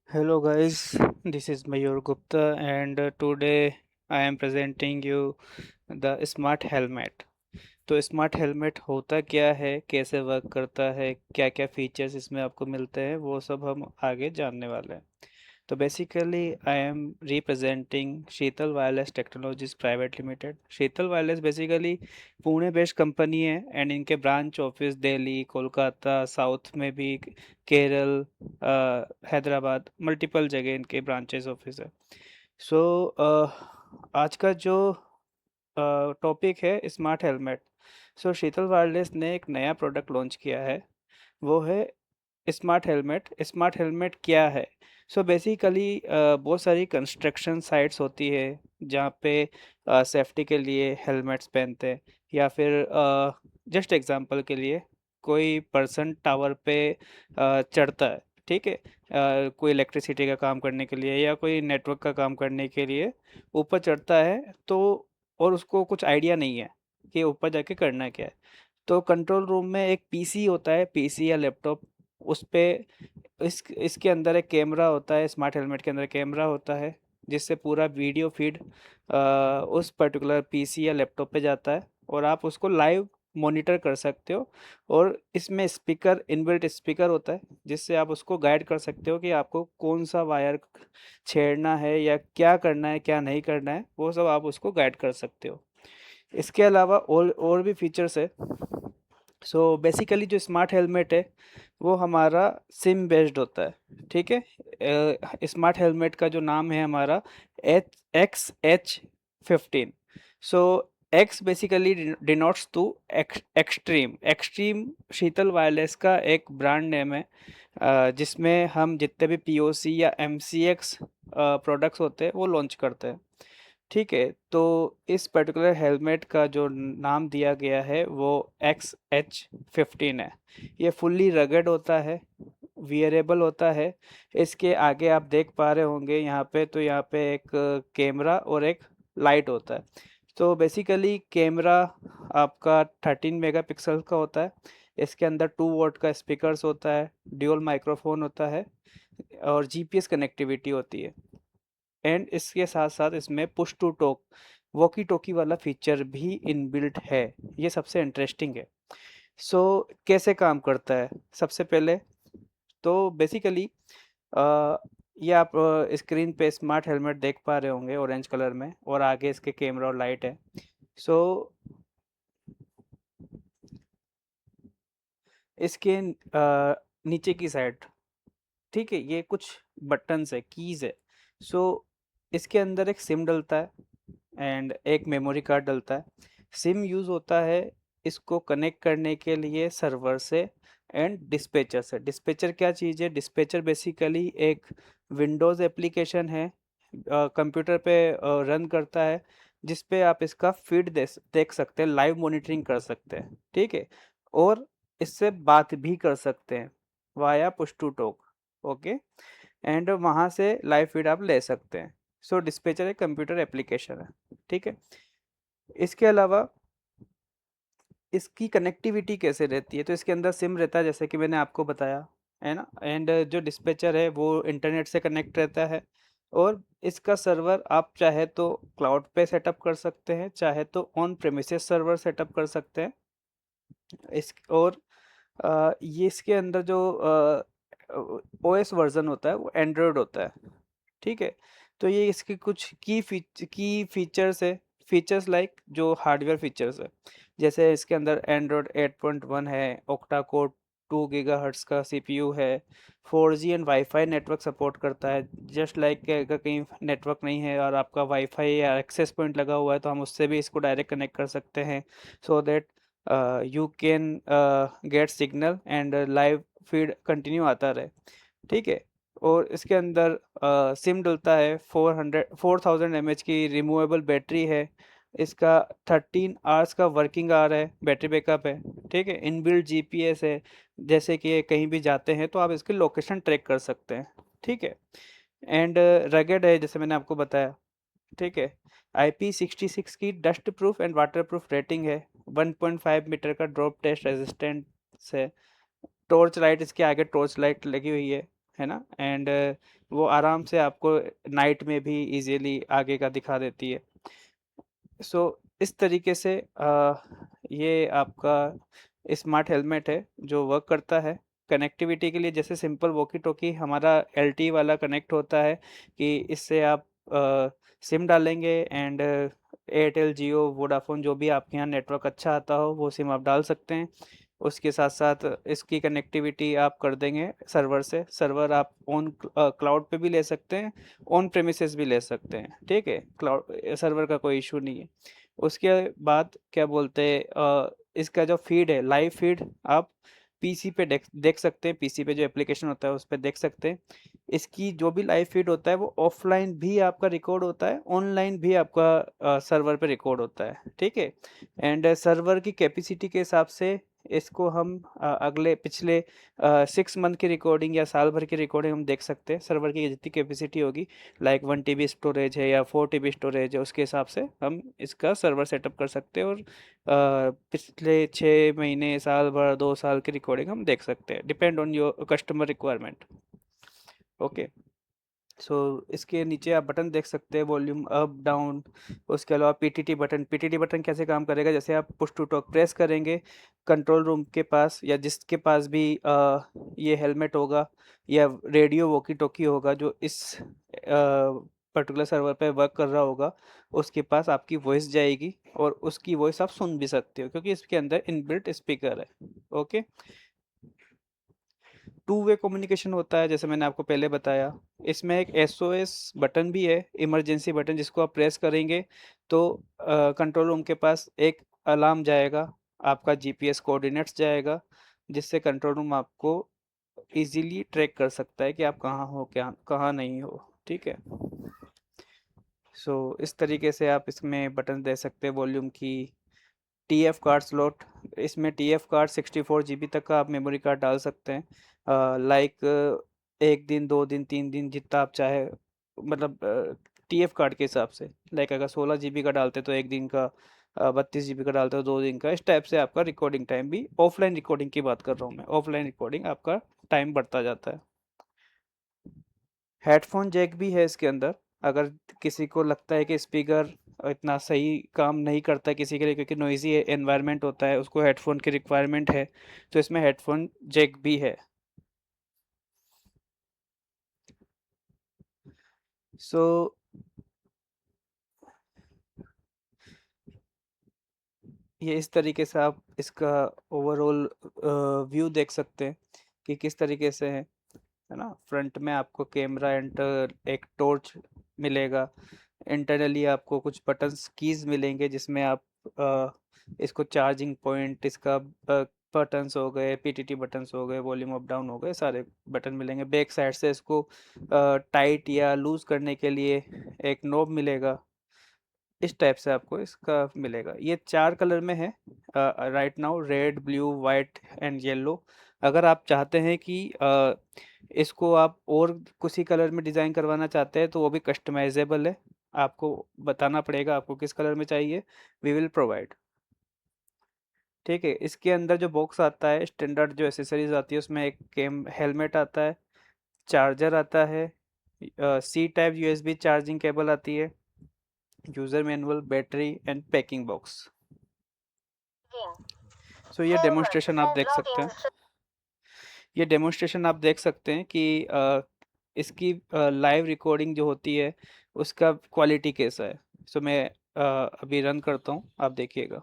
Hello guys, this is Mayur Gupta and today I am presenting you the smart helmet. तो smart helmet होता क्या है, कैसे work करता है, क्या क्या फीचर्स इसमें आपको मिलते हैं, वो सब हम आगे जानने वाले हैं। तो basically I am representing Sheetal wireless technologies private limited. Sheetal wireless basically Pune based company है एंड इनके branch office Delhi, Kolkata, south में भी, केरल, हैदराबाद, मल्टीपल जगह इनके ब्रांचेस ऑफिस है। सो आज का जो टॉपिक है स्मार्ट हेलमेट। सो शीतल वायरलेस ने एक नया प्रोडक्ट लॉन्च किया है, वो है स्मार्ट हेलमेट। स्मार्ट हेलमेट क्या है? सो बेसिकली बहुत सारी कंस्ट्रक्शन साइट्स होती है जहाँ पे सेफ्टी के लिए हेलमेट्स पहनते हैं, या फिर जस्ट एग्जांपल के लिए कोई पर्सन टावर पे चढ़ता है, ठीक है, कोई इलेक्ट्रिसिटी का काम करने के लिए या कोई नेटवर्क का काम करने के लिए ऊपर चढ़ता है, तो और उसको कुछ आइडिया नहीं है कि ऊपर जाके करना क्या है। तो कंट्रोल रूम में एक पीसी होता है, पीसी या लैपटॉप, उस पे इसके अंदर एक कैमरा होता है, स्मार्ट हेलमेट के अंदर कैमरा होता है, जिससे पूरा वीडियो फीड उस पर्टिकुलर पीसी या लैपटॉप पे जाता है और आप उसको लाइव मॉनिटर कर सकते हो। और इसमें स्पीकर, इनबिल्ट स्पीकर होता है, जिससे आप उसको गाइड कर सकते हो कि आपको कौन सा वायर छेड़ना है या क्या करना है, क्या नहीं करना है, वो सब आप उसको गाइड कर सकते हो। इसके अलावा और भी फीचर्स है। सो बेसिकली जो स्मार्ट हेलमेट है वो हमारा सिम बेस्ड होता है, ठीक है। स्मार्ट हेलमेट का जो नाम है हमारा XH15। So X basically denotes to extreme. Extreme Sheetal wireless का एक ब्रांड नेम है, जिसमें हम जितने भी पीओसी या MCX प्रोडक्ट्स होते हैं वो लॉन्च करते हैं, ठीक है। तो इस पर्टिकुलर हेलमेट का जो नाम दिया गया है वो XH15 है। ये फुल्ली रगड होता है, वियरेबल होता है। इसके आगे आप देख पा रहे होंगे यहाँ पे, तो यहाँ पे एक कैमरा और एक लाइट होता है। तो बेसिकली कैमरा आपका 13 मेगापिक्सल का होता है। इसके अंदर 2 वॉट का स्पीकर्स होता है, ड्यूल माइक्रोफोन होता है और जीपीएस कनेक्टिविटी होती है। एंड इसके साथ साथ इसमें push to talk, walkie talkie वाला फीचर भी इनबिल्ट है। ये सबसे इंटरेस्टिंग है। सो कैसे काम करता है? सबसे पहले तो बेसिकली ये आप स्क्रीन पे स्मार्ट हेलमेट देख पा रहे होंगे ऑरेंज कलर में, और आगे इसके कैमरा और लाइट है। सो इसके नीचे की साइड, ठीक है, ये कुछ बटन्स है, कीज है। सो इसके अंदर एक सिम डलता है एंड एक मेमोरी कार्ड डलता है। सिम यूज़ होता है इसको कनेक्ट करने के लिए सर्वर से एंड डिस्पैचर से। डिस्पैचर क्या चीज़ है? डिस्पैचर बेसिकली एक विंडोज़ एप्लीकेशन है, कंप्यूटर पे रन करता है, जिस पे आप इसका फीड देख सकते हैं, लाइव मॉनिटरिंग कर सकते हैं, ठीक है। और इससे बात भी कर सकते हैं via push to talk, okay. And वहाँ से लाइव फीड आप ले सकते हैं। सो डिस्पैचर एक कंप्यूटर एप्लीकेशन है, ठीक है। इसके अलावा इसकी कनेक्टिविटी कैसे रहती है? तो इसके अंदर सिम रहता है, जैसे कि मैंने आपको बताया, है ना। एंड जो डिस्पैचर है वो इंटरनेट से कनेक्ट रहता है, और इसका सर्वर आप चाहे तो क्लाउड पे सेटअप कर सकते हैं, चाहे तो ऑन प्रेमिसेस सर्वर सेटअप कर सकते हैं। इस और ये इसके अंदर जो ओएस वर्जन होता है वो एंड्रॉयड होता है, ठीक है। तो ये इसके कुछ की फीचर्स है। फीचर्स लाइक जो हार्डवेयर फीचर्स है, जैसे इसके अंदर एंड्रॉयड 8.1 है, ऑक्टा कोर 2 गीगाहर्ट्ज़ का सीपीयू है, 4G and wifi network support करता है। जस्ट लाइक अगर कहीं नेटवर्क नहीं है और आपका वाईफाई या एक्सेस पॉइंट लगा हुआ है, तो हम उससे भी इसको डायरेक्ट कनेक्ट कर सकते हैं, so that you can get signal and live feed continue आता रहे, ठीक है। और इसके अंदर सिम डलता है, 4000 mAh की रिमूवेबल बैटरी है। इसका 13 आवर्स का वर्किंग आवर है, बैटरी बैकअप है, ठीक है। इनबिल्ट जीपीएस है, जैसे कि कहीं भी जाते हैं तो आप इसकी लोकेशन ट्रैक कर सकते हैं, ठीक है। एंड रगेड है, जैसे मैंने आपको बताया, ठीक है। IP66 की dust proof and water proof rating है, 1.5 मीटर का ड्रॉप टेस्ट रेजिस्टेंस है। टॉर्च लाइट, इसके आगे टॉर्च लाइट लगी हुई है, है ना? एंड वो आराम से आपको नाइट में भी इजीली आगे का दिखा देती है। सो इस तरीके से ये आपका स्मार्ट हेलमेट है जो वर्क करता है कनेक्टिविटी के लिए। जैसे सिंपल वॉकी टॉकी हमारा एलटी वाला कनेक्ट होता है कि इससे आप सिम डालेंगे एंड एयरटेल जियो वोडाफोन जो भी आपके यहाँ नेटवर्क अच्छा आता हो वो सिम आप डाल सकते हैं। उसके साथ साथ इसकी कनेक्टिविटी आप कर देंगे सर्वर से। सर्वर आप ऑन क्लाउड पे भी ले सकते हैं, ऑन प्रेमिसेस भी ले सकते हैं, ठीक है? क्लाउड सर्वर का कोई इशू नहीं है। उसके बाद क्या बोलते हैं, इसका जो फीड है लाइव फीड आप पीसी पे देख सकते हैं। पीसी पे जो एप्लीकेशन होता है उस पर देख सकते हैं। इसकी जो भी लाइव फीड होता है वो ऑफलाइन भी आपका रिकॉर्ड होता है, ऑनलाइन भी आपका सर्वर पे रिकॉर्ड होता है, ठीक है? एंड सर्वर की कैपेसिटी के हिसाब से इसको हम अगले पिछले 6 मंथ की रिकॉर्डिंग या साल भर की रिकॉर्डिंग हम देख सकते हैं। सर्वर की जितनी कैपेसिटी होगी, लाइक 1 TB स्टोरेज है या 4 TB स्टोरेज है, उसके हिसाब से हम इसका सर्वर सेटअप कर सकते हैं और पिछले 6 महीने, साल भर, 2 साल की रिकॉर्डिंग हम देख सकते हैं, depend on your customer requirement. Okay, so इसके नीचे आप बटन देख सकते हैं, वॉल्यूम अप डाउन। उसके अलावा पीटीटी बटन कैसे काम करेगा, जैसे आप पुश टू टॉक प्रेस करेंगे कंट्रोल रूम के पास या जिसके पास भी ये हेलमेट होगा या रेडियो वॉकी टॉकी होगा जो इस पर्टिकुलर सर्वर पे वर्क कर रहा होगा, उसके पास आपकी वॉइस जाएगी और उसकी वॉइस आप सुन भी सकते हो क्योंकि इसके अंदर इनबिल्ट स्पीकर है। ओके, टू वे कम्युनिकेशन होता है जैसे मैंने आपको पहले बताया। इसमें एक एसओएस बटन भी है, इमरजेंसी बटन, जिसको आप प्रेस करेंगे तो कंट्रोल रूम के पास एक अलार्म जाएगा, आपका जीपीएस कोऑर्डिनेट्स जाएगा, जिससे कंट्रोल रूम आपको इजीली ट्रैक कर सकता है कि आप कहाँ हो, क्या कहाँ नहीं हो, ठीक है? सो इस तरीके से आप इसमें बटन दे सकते हैं। वॉल्यूम की टीएफ कार्ड स्लॉट, इसमें टीएफ कार्ड 64 GB तक का आप मेमोरी कार्ड डाल सकते हैं। लाइक 1 दिन, 2 दिन, 3 दिन, जितना आप चाहे, मतलब टीएफ कार्ड के हिसाब से। लाइक अगर 16 GB का डालते तो 1 दिन का, 32 GB का डालते हो 2 दिन का। इस टाइप से आपका रिकॉर्डिंग टाइम भी, ऑफलाइन रिकॉर्डिंग की बात कर रहा हूँ मैं, ऑफलाइन रिकॉर्डिंग आपका टाइम बढ़ता जाता है। हेडफोन जैक भी है इसके अंदर। अगर किसी को लगता है कि स्पीकर इतना सही काम नहीं करता किसी के लिए क्योंकि नॉइजी एनवायरनमेंट होता है, उसको हेडफोन की रिक्वायरमेंट है, तो इसमें हेडफोन जैक भी है। सो ये इस तरीके से आप इसका ओवरऑल व्यू देख सकते हैं कि किस तरीके से है ना? फ्रंट में आपको कैमरा एंड एक टॉर्च मिलेगा। इंटरनली आपको कुछ बटन्स कीज मिलेंगे जिसमें आप इसको चार्जिंग पॉइंट, इसका बटन्स हो गए, पीटीटी बटन्स हो गए, वॉल्यूम अप डाउन हो गए, सारे बटन मिलेंगे। बैक साइड से इसको टाइट या लूज करने के लिए एक नॉब मिलेगा। इस टाइप से आपको इसका मिलेगा। ये 4 कलर में है right now, red, blue, white and yellow. अगर आप चाहते हैं कि इसको आप और किसी कलर में डिज़ाइन करवाना चाहते हैं तो वो भी कस्टमाइजेबल है। आपको बताना पड़ेगा आपको किस कलर में चाहिए, वी विल प्रोवाइड, ठीक है? इसके अंदर जो बॉक्स आता है, स्टैंडर्ड जो एसेसरीज आती है, उसमें एक केम हेलमेट आता है, चार्जर आता है, C type USB charging cable आती है, user manual, battery and packing box. So ये डेमोन्स्ट्रेशन आप देख सकते हैं। ये डेमोन्स्ट्रेशन आप देख सकते हैं कि इसकी लाइव रिकॉर्डिंग जो होती है उसका क्वालिटी कैसा है। सो मैं अभी रन करता हूँ, आप देखिएगा।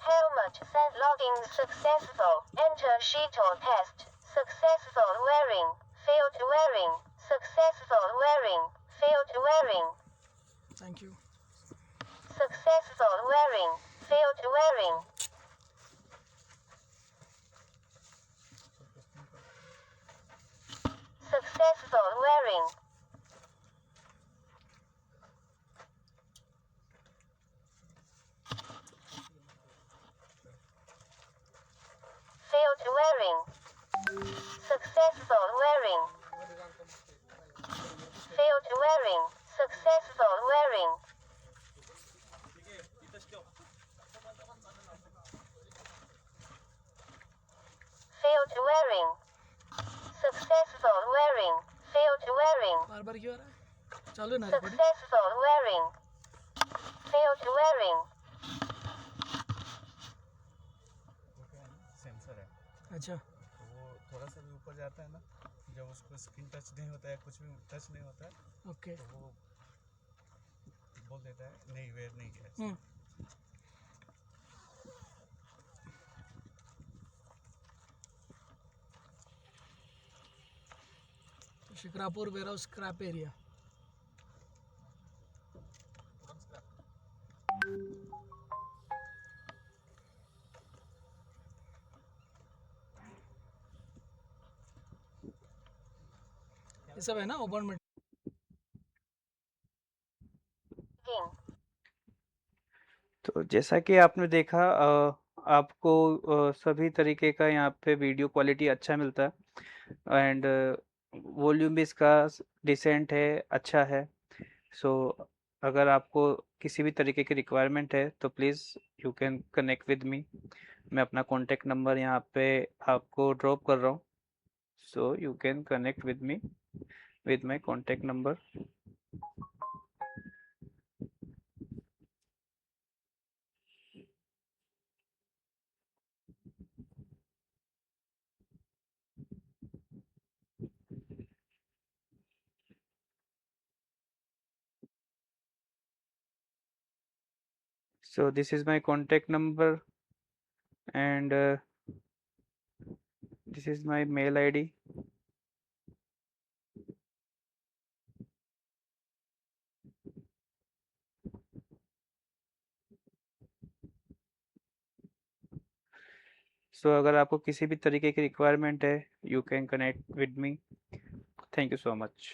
Helmet send logging successful. Enter sheet or test. Successful wearing. Failed wearing. Successful wearing. Failed wearing. Thank you. Successful wearing. Failed wearing. Successful wearing. Failed wearing. Successful wearing. Failed wearing. Successful wearing. Failed wearing. बार क्यों आ रहा है? चालू है ना recording? Successful wearing. Failed wearing. वो क्या है ना, सेंसर है, अच्छा तो वो थोड़ा सा भी ऊपर जाता है ना, जब उसको स्क्रीन टच नहीं होता है, कुछ भी टच नहीं होता है, ओके। तो वो बोल देता है नहीं वेयर नहीं किया। हम्म। तो शिक्रापुर वेयरहाउस स्क्रैप एरिया। ये सब है ना ओपन में। King. तो जैसा कि आपने देखा आपको सभी तरीके का यहाँ पे वीडियो क्वालिटी अच्छा मिलता है एंड वॉल्यूम भी इसका डिसेंट है, अच्छा है। सो अगर आपको किसी भी तरीके की रिक्वायरमेंट है तो please you can connect with me. मैं अपना कॉन्टैक्ट नंबर यहाँ पे आपको ड्रॉप कर रहा हूँ, so you can connect with me with my contact number. So this is my contact number and this is my mail ID. So अगर आपको किसी भी तरीके की रिक्वायरमेंट है, you can connect with me. Thank you so much.